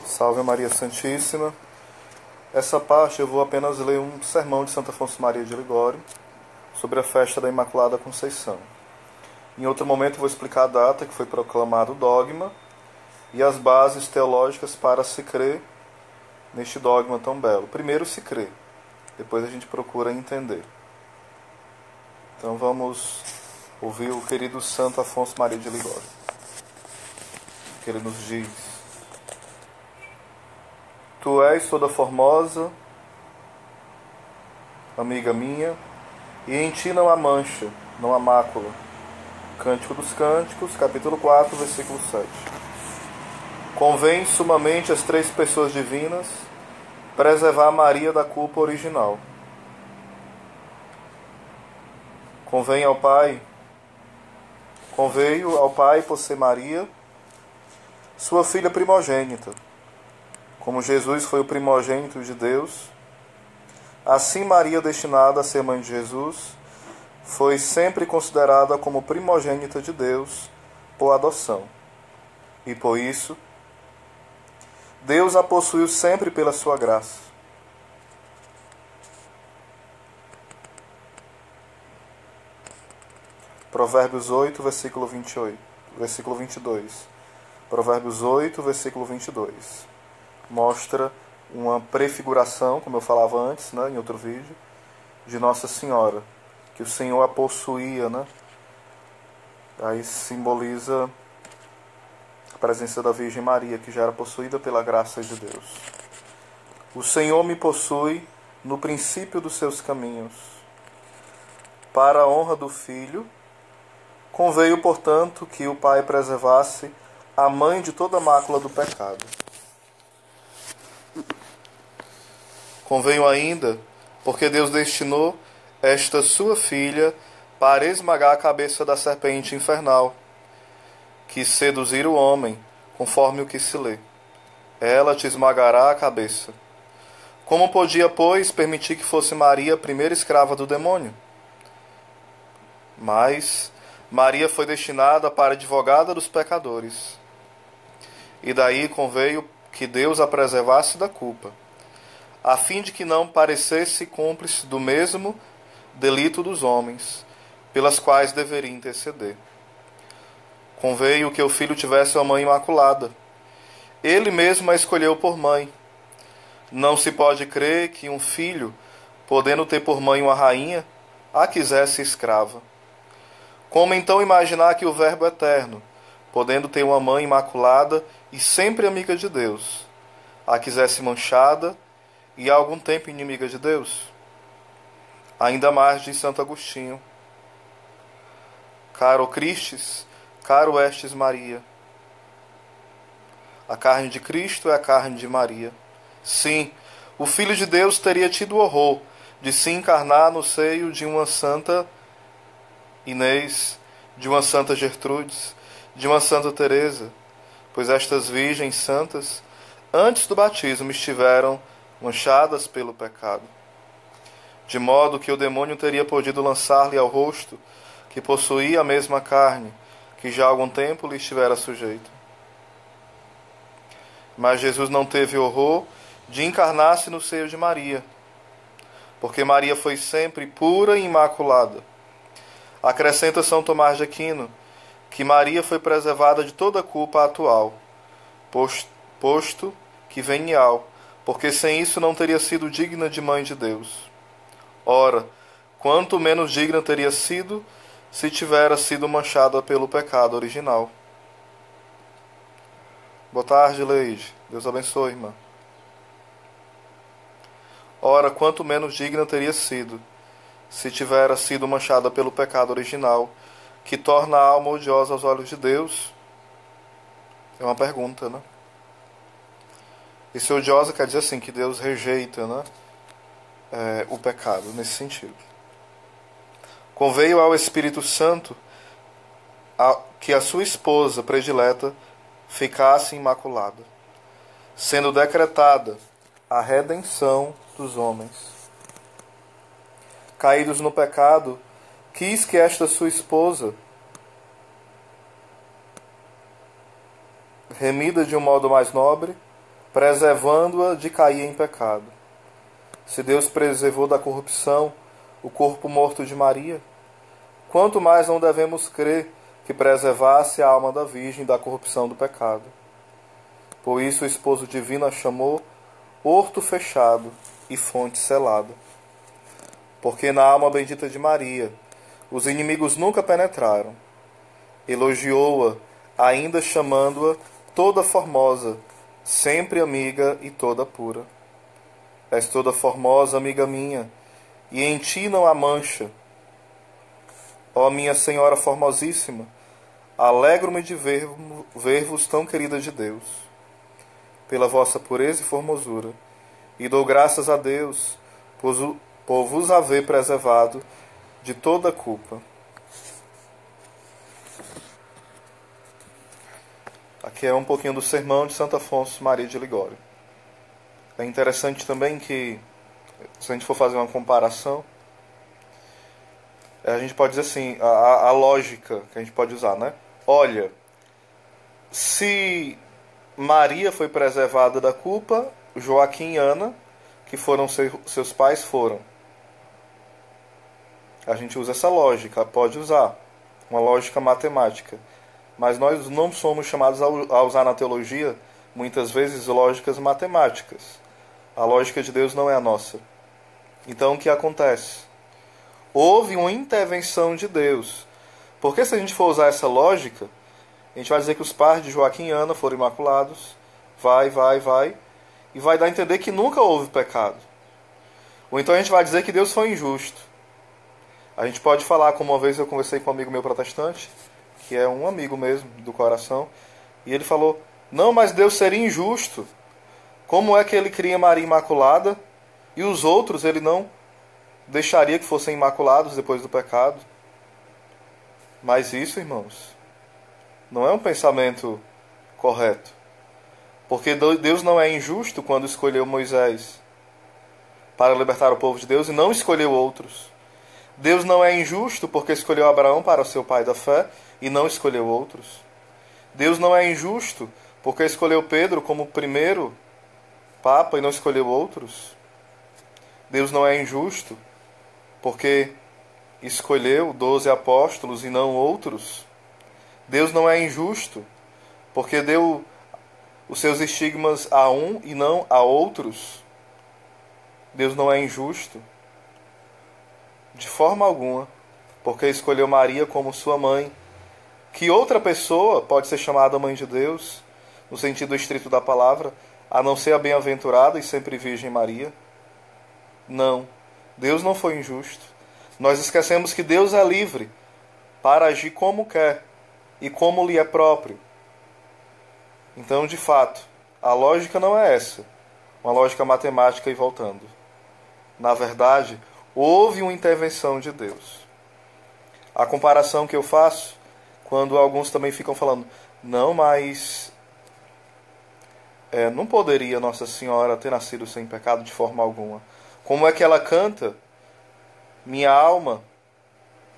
Salve Maria Santíssima. Essa parte eu vou apenas ler um sermão de Santo Afonso Maria de Ligório sobre a festa da Imaculada Conceição. Em outro momento eu vou explicar a data que foi proclamado o dogma e as bases teológicas para se crer neste dogma tão belo. Primeiro se crê, depois a gente procura entender. Então vamos ouvir o querido Santo Afonso Maria de Ligório, que ele nos diz: Tu és toda formosa, amiga minha, e em ti não há mancha, não há mácula. Cântico dos Cânticos, capítulo 4, versículo 7. Convém sumamente às três pessoas divinas preservar Maria da culpa original. Conveio ao Pai por ser Maria, sua filha primogênita. Como Jesus foi o primogênito de Deus, assim Maria, destinada a ser mãe de Jesus, foi sempre considerada como primogênita de Deus por adoção. E por isso, Deus a possuiu sempre pela sua graça. Provérbios 8, versículo 28, versículo 22. Provérbios 8, versículo 22. Mostra uma prefiguração, como eu falava antes, em outro vídeo, de Nossa Senhora, que o Senhor a possuía, Aí simboliza a presença da Virgem Maria, que já era possuída pela graça de Deus. O Senhor me possui no princípio dos seus caminhos. Para a honra do Filho, conveio, portanto, que o Pai preservasse a mãe de toda mácula do pecado. Convenho ainda, porque Deus destinou esta sua filha para esmagar a cabeça da serpente infernal, que seduzir o homem, conforme o que se lê. Ela te esmagará a cabeça. Como podia, pois, permitir que fosse Maria a primeira escrava do demônio? Mas Maria foi destinada para advogada dos pecadores. E daí conveio que Deus a preservasse da culpa, a fim de que não parecesse cúmplice do mesmo delito dos homens, pelas quais deveria interceder. Conveio que o filho tivesse uma mãe imaculada. Ele mesmo a escolheu por mãe. Não se pode crer que um filho, podendo ter por mãe uma rainha, a quisesse escrava. Como então imaginar que o Verbo eterno, podendo ter uma mãe imaculada e sempre amiga de Deus, a quisesse manchada e há algum tempo inimiga de Deus? Ainda mais diz Santo Agostinho: Caro Christis, caro estes Maria. A carne de Cristo é a carne de Maria. Sim, o Filho de Deus teria tido o horror de se encarnar no seio de uma Santa Inês, de uma Santa Gertrudes, de uma Santa Teresa, pois estas virgens santas, antes do batismo, estiveram manchadas pelo pecado, de modo que o demônio teria podido lançar-lhe ao rosto, que possuía a mesma carne, que já há algum tempo lhe estivera sujeito. Mas Jesus não teve horror de encarnar-se no seio de Maria, porque Maria foi sempre pura e imaculada. Acrescenta São Tomás de Aquino que Maria foi preservada de toda culpa atual, posto que venial, porque sem isso não teria sido digna de mãe de Deus. Ora, quanto menos digna teria sido se tivera sido manchada pelo pecado original. Boa tarde, Leide. Deus abençoe, irmã. Ora, quanto menos digna teria sido se tivera sido manchada pelo pecado original, que torna a alma odiosa aos olhos de Deus? É uma pergunta, Esse odiosa quer dizer assim, que Deus rejeita, o pecado, nesse sentido. Conveio ao Espírito Santo que a sua esposa predileta ficasse imaculada, sendo decretada a redenção dos homens. Caídos no pecado, quis que esta sua esposa remida de um modo mais nobre, preservando-a de cair em pecado. Se Deus preservou da corrupção o corpo morto de Maria, quanto mais não devemos crer que preservasse a alma da Virgem da corrupção do pecado. Por isso o esposo divino a chamou horto fechado e fonte selada. Porque na alma bendita de Maria os inimigos nunca penetraram. Elogiou-a, ainda chamando-a toda formosa, sempre amiga e toda pura. És toda formosa, amiga minha, e em ti não há mancha. Ó minha Senhora formosíssima, alegro-me de ver-vos tão querida de Deus, pela vossa pureza e formosura, e dou graças a Deus por vos haver preservado de toda culpa. Aqui é um pouquinho do sermão de Santo Afonso Maria de Ligório. É interessante também que, se a gente for fazer uma comparação, a gente pode dizer assim, a lógica que a gente pode usar, né? Olha, se Maria foi preservada da culpa, Joaquim e Ana, que foram seus pais, foram. A gente usa essa lógica, pode usar, uma lógica matemática. Mas nós não somos chamados a usar na teologia, muitas vezes, lógicas matemáticas. A lógica de Deus não é a nossa. Então, o que acontece? Houve uma intervenção de Deus. Porque se a gente for usar essa lógica, a gente vai dizer que os pais de Joaquim e Ana foram imaculados, vai, e vai dar a entender que nunca houve pecado. Ou então a gente vai dizer que Deus foi injusto. A gente pode falar, como uma vez eu conversei com um amigo meu protestante, que é um amigo mesmo do coração, e ele falou, não, mas Deus seria injusto. Como é que ele cria Maria Imaculada e os outros ele não deixaria que fossem imaculados depois do pecado? Mas isso, irmãos, não é um pensamento correto. Porque Deus não é injusto quando escolheu Moisés para libertar o povo de Deus e não escolheu outros. Deus não é injusto porque escolheu Abraão para ser o pai da fé e não escolheu outros. Deus não é injusto porque escolheu Pedro como primeiro Papa e não escolheu outros. Deus não é injusto porque escolheu 12 apóstolos e não outros. Deus não é injusto porque deu os seus estigmas a um e não a outros. Deus não é injusto de forma alguma porque escolheu Maria como sua mãe. Que outra pessoa pode ser chamada mãe de Deus, no sentido estrito da palavra, a não ser a bem-aventurada e sempre Virgem Maria? Não. Deus não foi injusto. Nós esquecemos que Deus é livre para agir como quer e como lhe é próprio. Então, de fato, a lógica não é essa. Uma lógica matemática e voltando. Na verdade, houve uma intervenção de Deus. A comparação que eu faço, quando alguns também ficam falando, não, mas não poderia Nossa Senhora ter nascido sem pecado de forma alguma. Como é que ela canta? Minha alma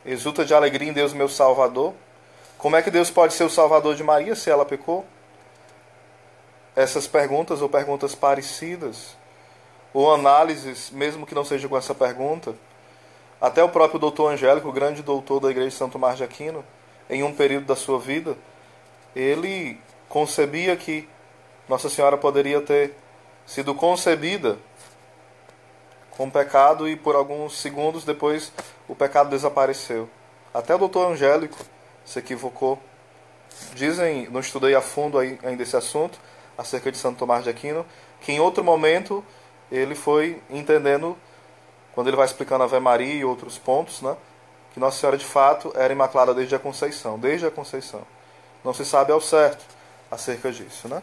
exulta de alegria em Deus meu Salvador. Como é que Deus pode ser o Salvador de Maria se ela pecou? Essas perguntas ou perguntas parecidas, ou análises, mesmo que não seja com essa pergunta, até o próprio doutor Angélico, o grande doutor da Igreja de Santo Tomás de Aquino, em um período da sua vida, ele concebia que Nossa Senhora poderia ter sido concebida com pecado e por alguns segundos depois o pecado desapareceu. Até o doutor Angélico se equivocou. Dizem, não estudei a fundo ainda esse assunto, acerca de Santo Tomás de Aquino, que em outro momento ele foi entendendo, quando ele vai explicando a Ave Maria e outros pontos, né, que Nossa Senhora de fato era imaculada desde a Conceição. Desde a Conceição. Não se sabe ao certo acerca disso, né?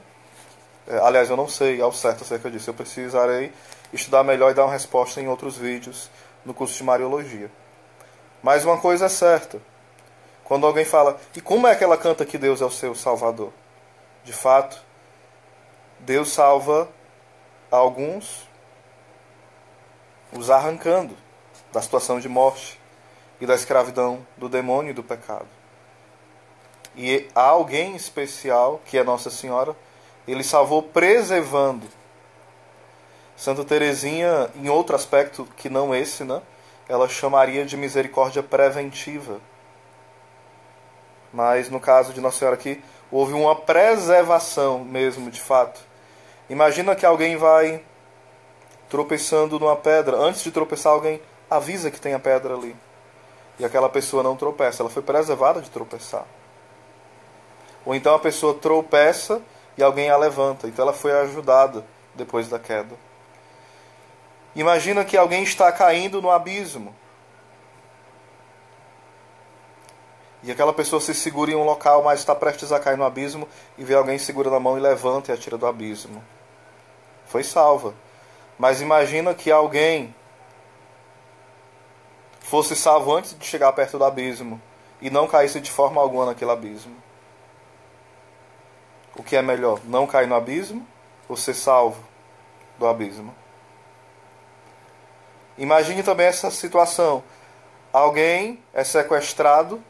Aliás, eu não sei ao certo acerca disso. Eu precisarei estudar melhor e dar uma resposta em outros vídeos no curso de Mariologia. Mas uma coisa é certa. Quando alguém fala, e como é que ela canta que Deus é o seu Salvador? De fato, Deus salva alguns os arrancando da situação de morte e da escravidão do demônio e do pecado. E há alguém especial, que é Nossa Senhora, Ele salvou preservando. Santa Teresinha, em outro aspecto que não esse, né? Ela chamaria de misericórdia preventiva. Mas no caso de Nossa Senhora aqui, houve uma preservação mesmo, de fato. Imagina que alguém vai tropeçando numa pedra. Antes de tropeçar, alguém avisa que tem a pedra ali. E aquela pessoa não tropeça. Ela foi preservada de tropeçar. Ou então a pessoa tropeça e alguém a levanta. Então ela foi ajudada depois da queda. Imagina que alguém está caindo no abismo. E aquela pessoa se segura em um local, mas está prestes a cair no abismo, e vê alguém segura na mão e levanta e a tira do abismo. Foi salva. Mas imagina que alguém fosse salvo antes de chegar perto do abismo e não caísse de forma alguma naquele abismo. O que é melhor? Não cair no abismo ou ser salvo do abismo? Imagine também essa situação. Alguém é sequestrado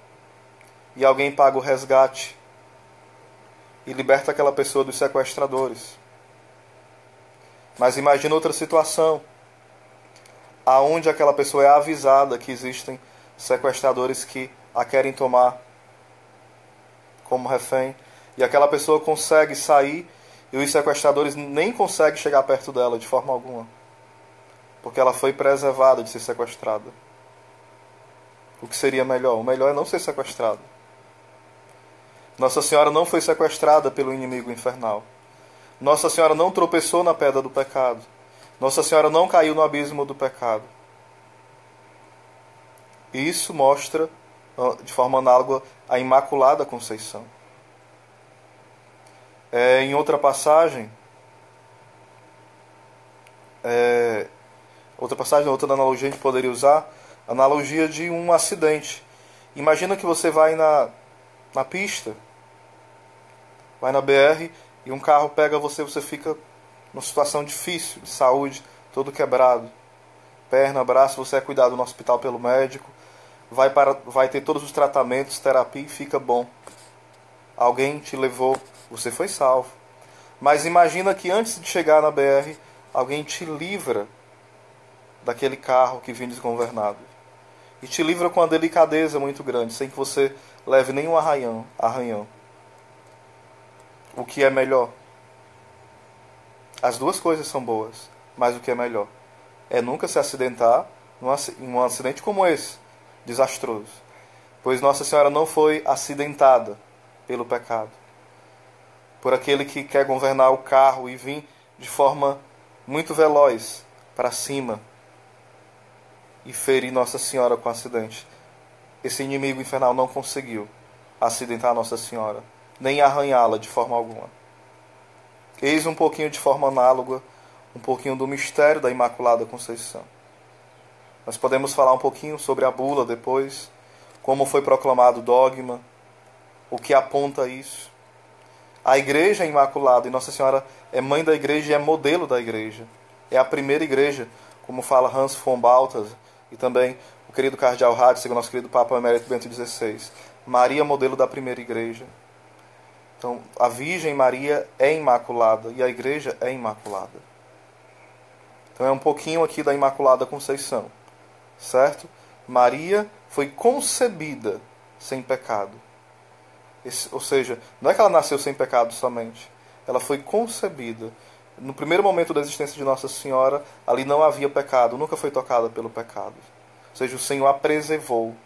e alguém paga o resgate e liberta aquela pessoa dos sequestradores. Mas imagine outra situação, aonde aquela pessoa é avisada que existem sequestradores que a querem tomar como refém, e aquela pessoa consegue sair e os sequestradores nem conseguem chegar perto dela de forma alguma, porque ela foi preservada de ser sequestrada. O que seria melhor? O melhor é não ser sequestrado. Nossa Senhora não foi sequestrada pelo inimigo infernal. Nossa Senhora não tropeçou na pedra do pecado. Nossa Senhora não caiu no abismo do pecado. E isso mostra, de forma análoga, a Imaculada Conceição. Em outra passagem, outra analogia a gente poderia usar, a analogia de um acidente. Imagina que você vai na pista, vai na BR, e um carro pega você, você fica numa situação difícil de saúde, todo quebrado. Perna, braço, você é cuidado no hospital pelo médico, vai ter todos os tratamentos, terapia e fica bom. Alguém te levou, você foi salvo. Mas imagina que antes de chegar na BR, alguém te livra daquele carro que vinha desgovernado. E te livra com uma delicadeza muito grande, sem que você leve nenhum arranhão. O que é melhor? As duas coisas são boas, mas o que é melhor? É nunca se acidentar em um acidente como esse, desastroso. Pois Nossa Senhora não foi acidentada pelo pecado. Por aquele que quer governar o carro e vir de forma muito veloz para cima e ferir Nossa Senhora com acidente. Esse inimigo infernal não conseguiu acidentar Nossa Senhora, nem arranhá-la de forma alguma. Eis um pouquinho de forma análoga, um pouquinho do mistério da Imaculada Conceição. Nós podemos falar um pouquinho sobre a bula depois, como foi proclamado o dogma, o que aponta isso. A Igreja é Imaculada, e Nossa Senhora é mãe da Igreja e é modelo da Igreja. É a primeira Igreja, como fala Hans von Balthasar, e também o querido Cardeal Ratzinger, nosso querido Papa Emérito Bento XVI. Maria, modelo da primeira Igreja. Então, a Virgem Maria é imaculada e a Igreja é imaculada. Então, é um pouquinho aqui da Imaculada Conceição, certo? Maria foi concebida sem pecado. Ou seja, não é que ela nasceu sem pecado somente. Ela foi concebida. No primeiro momento da existência de Nossa Senhora, ali não havia pecado, nunca foi tocada pelo pecado. Ou seja, o Senhor a preservou.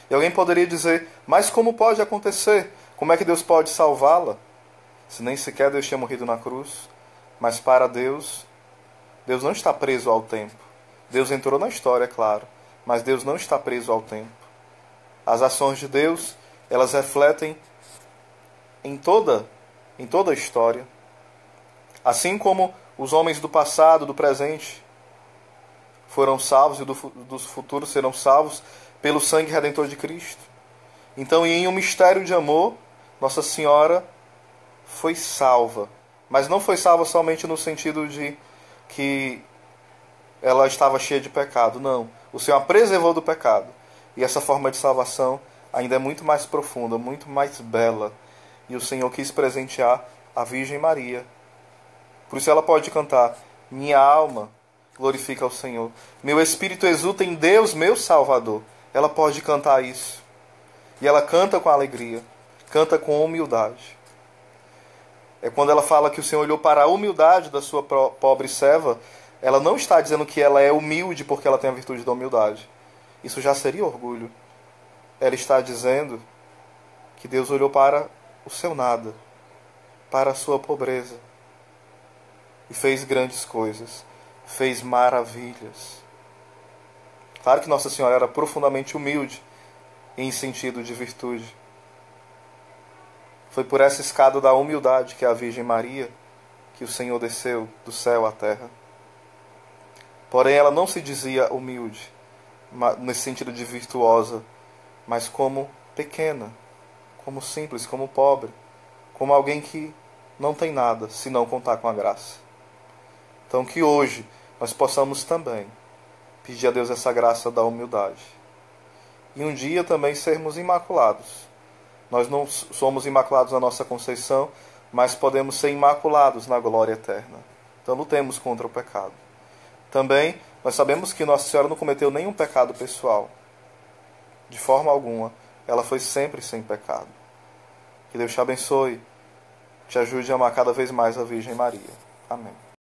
E alguém poderia dizer, mas como pode acontecer? Como é que Deus pode salvá-la? Se nem sequer Deus tinha morrido na cruz. Mas para Deus, Deus não está preso ao tempo. Deus entrou na história, é claro, mas Deus não está preso ao tempo. As ações de Deus, elas refletem em toda a história. Assim como os homens do passado, do presente, foram salvos e dos futuros serão salvos pelo sangue redentor de Cristo. Então, em um mistério de amor, Nossa Senhora foi salva. Mas não foi salva somente no sentido de que ela estava cheia de pecado. Não. O Senhor a preservou do pecado. E essa forma de salvação ainda é muito mais profunda, muito mais bela. E o Senhor quis presentear a Virgem Maria. Por isso ela pode cantar: minha alma glorifica ao Senhor, meu espírito exulta em Deus, meu Salvador. Ela pode cantar isso. E ela canta com alegria, canta com humildade. É quando ela fala que o Senhor olhou para a humildade da sua pobre serva, ela não está dizendo que ela é humilde porque ela tem a virtude da humildade. Isso já seria orgulho. Ela está dizendo que Deus olhou para o seu nada, para a sua pobreza, e fez grandes coisas, fez maravilhas. Claro que Nossa Senhora era profundamente humilde em sentido de virtude. Foi por essa escada da humildade que a Virgem Maria, que o Senhor desceu do céu à terra. Porém, ela não se dizia humilde, nesse sentido de virtuosa, mas como pequena, como simples, como pobre, como alguém que não tem nada se não contar com a graça. Então que hoje nós possamos também pedir a Deus essa graça da humildade. E um dia também sermos imaculados. Nós não somos imaculados na nossa conceição, mas podemos ser imaculados na glória eterna. Então lutemos contra o pecado. Também nós sabemos que Nossa Senhora não cometeu nenhum pecado pessoal. De forma alguma. Ela foi sempre sem pecado. Que Deus te abençoe, te ajude a amar cada vez mais a Virgem Maria. Amém.